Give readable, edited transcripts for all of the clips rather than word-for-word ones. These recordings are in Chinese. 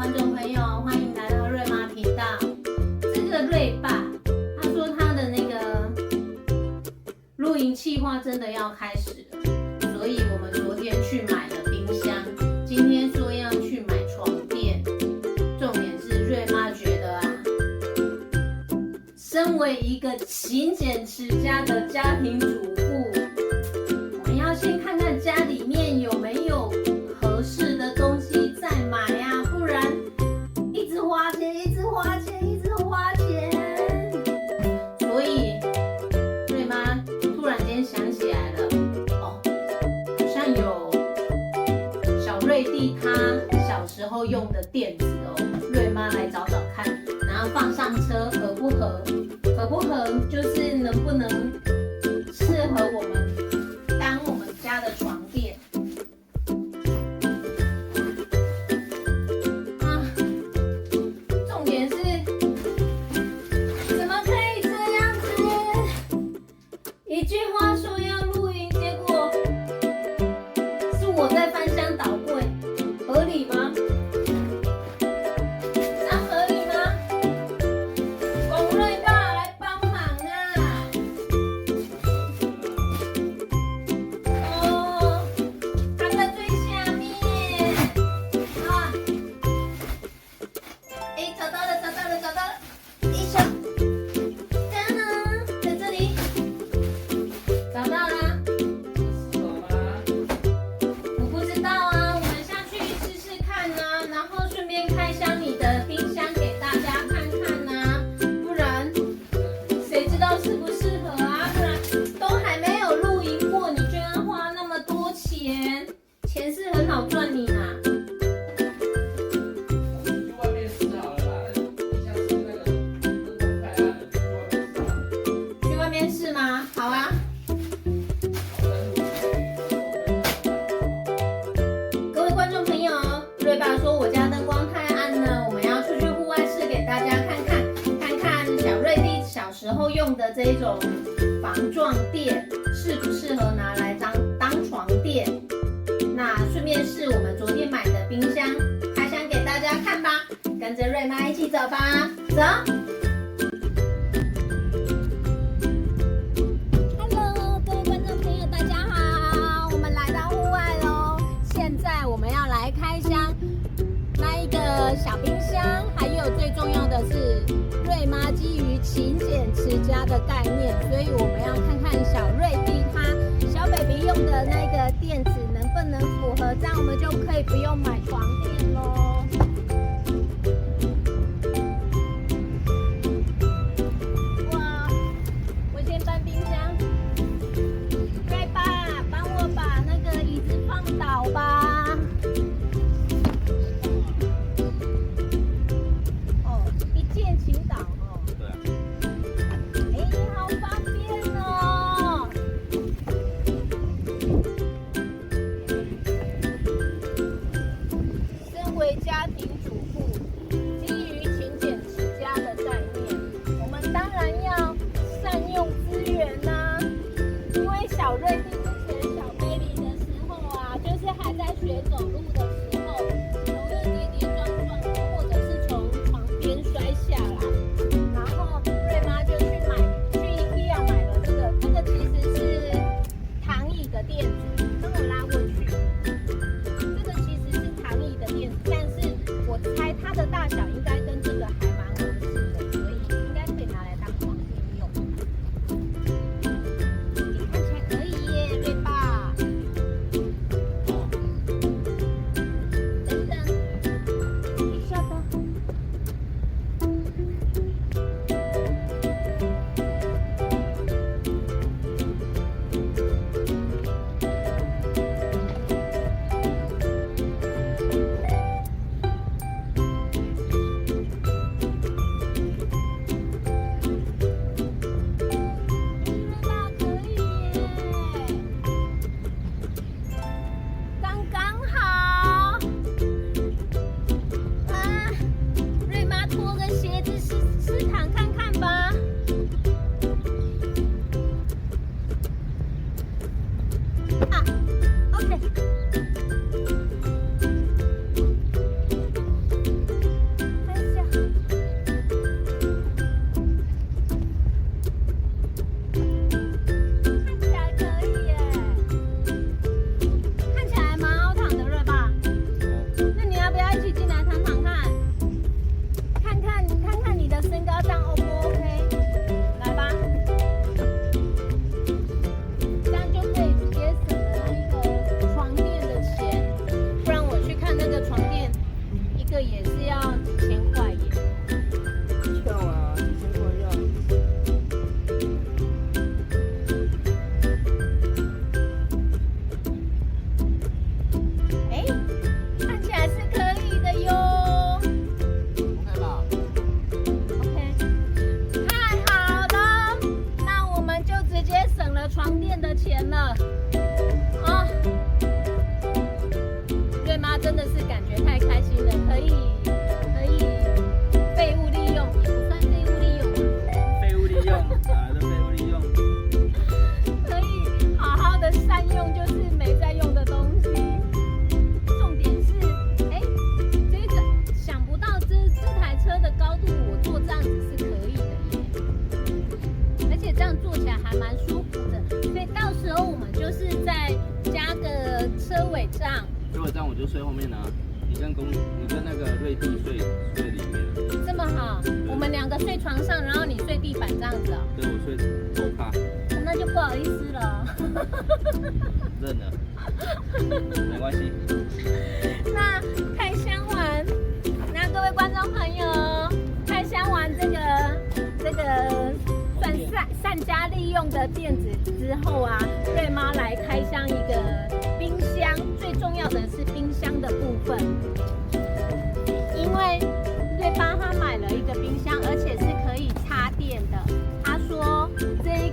观众朋友，欢迎来到瑞妈频道。这个瑞爸他说他的那个露营计划真的要开始了，所以我们昨天去买了冰箱，今天说要去买床垫。重点是瑞妈觉得身为一个勤俭持家的家庭主妇，我们要先看看家里面有没有合适的东西再买啊，不然一直花钱，一直花钱，一直花钱。所以瑞妈突然间想起来了，好像有小瑞弟他小时候用的垫子瑞妈来找找看，然后放上车合不合？合不合就是能不能适合我们当我们家的床垫。重点是怎么可以这样子？一句话说要露营，结果是我在翻箱倒柜，合理吗？钱是很好赚你啊。去外面试好了啦，你下次那个灯光开啊，去外面试吗？好啊。各位观众朋友，瑞爸说我家灯光太暗了，我们要出去户外试给大家看看小瑞弟小时候用的这种防撞垫适不适合拿来当床垫。那顺便是我们昨天买的冰箱，开箱给大家看吧，跟着瑞妈一起走吧，走。Hello， 各位观众朋友，大家好，我们来到户外喽。现在我们要来开箱那一个小冰箱，还有最重要的是，瑞妈基于勤俭持家的概念，所以我们要看看小瑞弟他小 baby 用的那个垫子能不能符合，这样我们就可以不用买床垫咯。哇，我先搬冰箱，瑞爸帮我把那个椅子放倒吧。哦，一键倾倒哦。对啊。好方便哦。可以废物利用，也不算废物利用啊。废物利用，啊，这废物利用。可以好好的善用，就是没在用的东西。重点是，这个想不到这台车的高度，我坐这样子是可以的耶，而且这样坐起来还蛮舒服的。所以到时候我们就是再加个车尾帐。如果这样我就睡后面啊，你跟那个瑞弟睡里面。这么好，我们2个睡床上，然后你睡地板这样子啊？对，我睡头趴。那就不好意思了。认了，没关系。那开箱完，那各位观众朋友，开箱完这个算善加利用的电子之后啊，瑞妈来开箱一个冰箱，最重要的是冰箱的部分，因为瑞爸他买了一个冰箱，而且是可以插电的。他说这一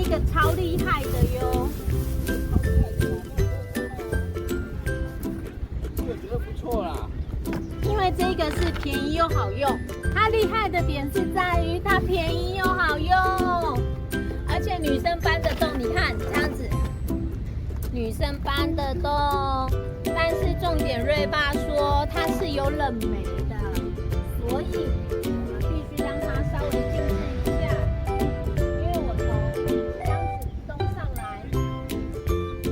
个超厉害的哟。我觉得不错啦。因为这个是便宜又好用，它厉害的点是在于它便宜又好用，而且女生搬得动，你看这样子，女生搬得动。但是重点，瑞爸说它是有冷媒的，所以我们必须让它稍微静置一下，因为我从这样子东上来，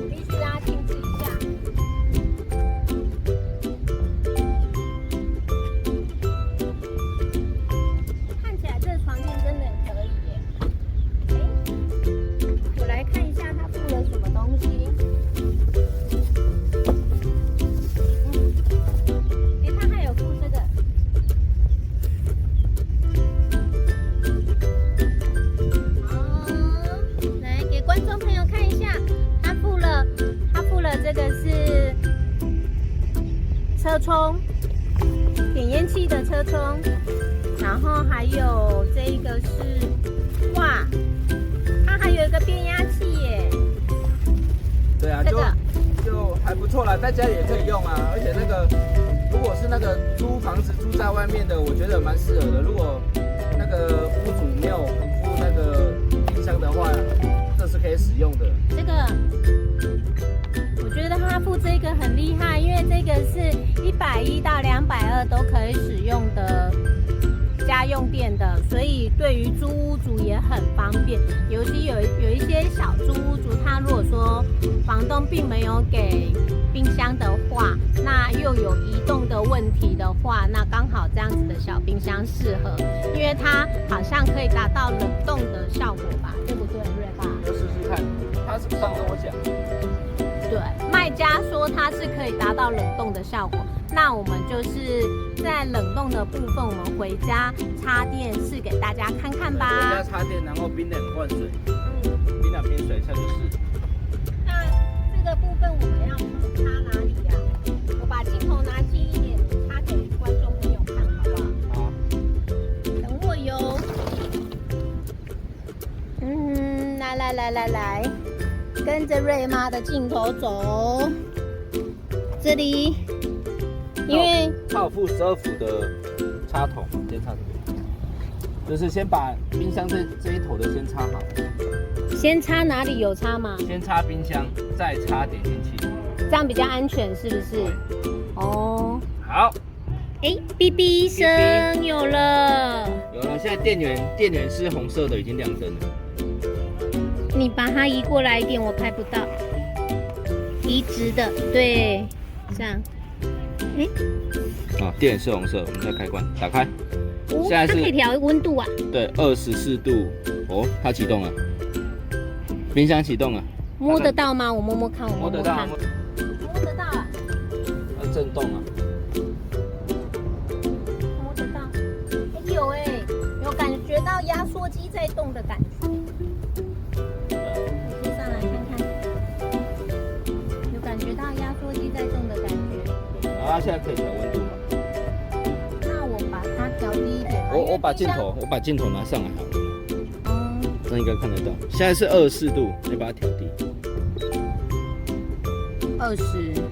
必须让它静置一下。看起来这个床垫真的可以耶。我来看一下它附了什么东西。它还有附这个。来给观众朋友看一下，它附了这个是车充，点烟器的车充。然后还有这一个是，哇，它还有一个变压器耶。对啊，这个就还不错啦，在家里也可以用啊。而且如果是那个租房子住在外面的，我觉得蛮适合的。如果那个屋主没有附那个冰箱的话，这是可以使用的。这个我觉得它附这个很厉害，因为这个是110到220都可以使用的家用电的，所以对于租屋族也很方便。尤其有一些小租屋族，他如果说房东并没有给冰箱的话，那又有移动的问题的话，那刚好这样子的小冰箱适合，因为它好像可以达到冷冻的效果吧，对不对，瑞爸？就试试看，他是不是这样跟我讲？对，卖家说它是可以达到冷冻的效果。那我们就是在冷冻的部分，我们回家插电试给大家看看吧。回家插电，然后冰冷换水，冰冷冰水下去试。那这个部分我们要插哪里呀？我把镜头拿近一点，插给观众朋友看，好不好？好。等我哟。来，跟着瑞妈的镜头走。这里。因为它有附12伏的插头，先插这边，就是先把冰箱这一头的先插好。先插哪里有插吗？先插冰箱，再插点烟器，这样比较安全，是不是？哦。好。哔哔声有了。有了，现在电源是红色的，已经亮灯了。你把它移过来一点，我拍不到。移直的，对，这样。电是红色，我们再开关，打开。现在是它可以调温度啊。对，24度。哦，它启动了，冰箱启动了。摸得到吗？我摸摸看，摸得到。摸得到啊。它震动啊。摸得到。有有感觉到压缩机在动的感觉。你坐上来看看，有感觉到压缩机在动的感觉。它现在可以调温度吗？那我把它调低一点。我把镜头拿上来好了。这应该看得到。现在是24度，你把它调低。20。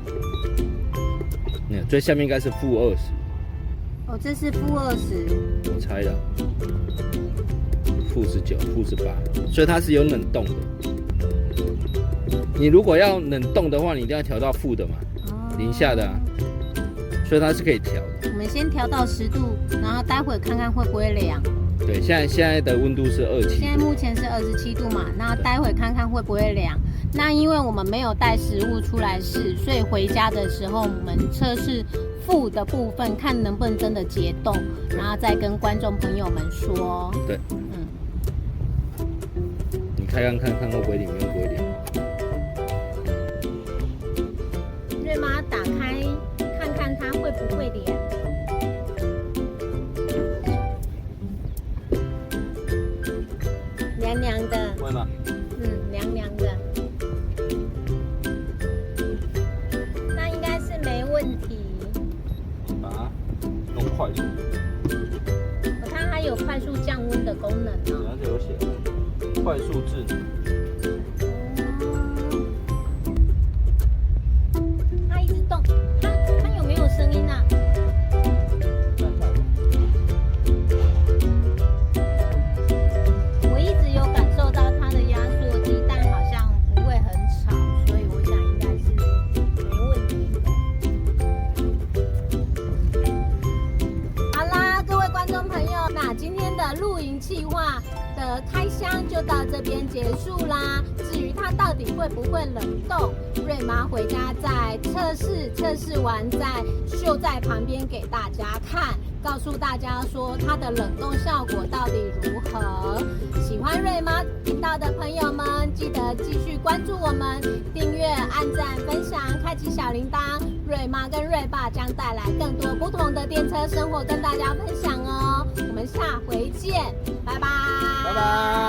最下面应该是-20。哦，这是-20，我猜的。-19、-18，所以它是有冷冻的。你如果要冷冻的话，你一定要调到负的嘛，零下的啊，所以它是可以调的。我们先调到10度，然后待会看看会不会凉。对，现在的温度是27度，现在目前是27度嘛，那待会看看会不会凉。那因为我们没有带食物出来试，所以回家的时候我们测试负的部分，看能不能真的解冻，然后再跟观众朋友们说。对，你开看看会不会凉，会不会凉？瑞妈打开看看它会不会凉。凉凉的。会吗？凉凉的。那应该是没问题。把它弄快速。它还有快速降温的功能哦。而且有写快速制冷。它一直动，它有没有声音啊？我一直有感受到它的压缩机，但好像不会很吵，所以我想应该是没问题的。好啦，各位观众朋友，那今天的露营企划的开箱就到这边结束啦。至于它到底会不会冷冻，瑞妈回家再测试完再秀在旁边给大家看，告诉大家说它的冷冻效果到底如何。喜欢瑞妈频道的朋友们，记得继续关注我们，订阅、按赞、分享、开启小铃铛。瑞妈跟瑞爸将带来更多不同的电车生活跟大家分享哦。我们下回见，拜拜，拜拜。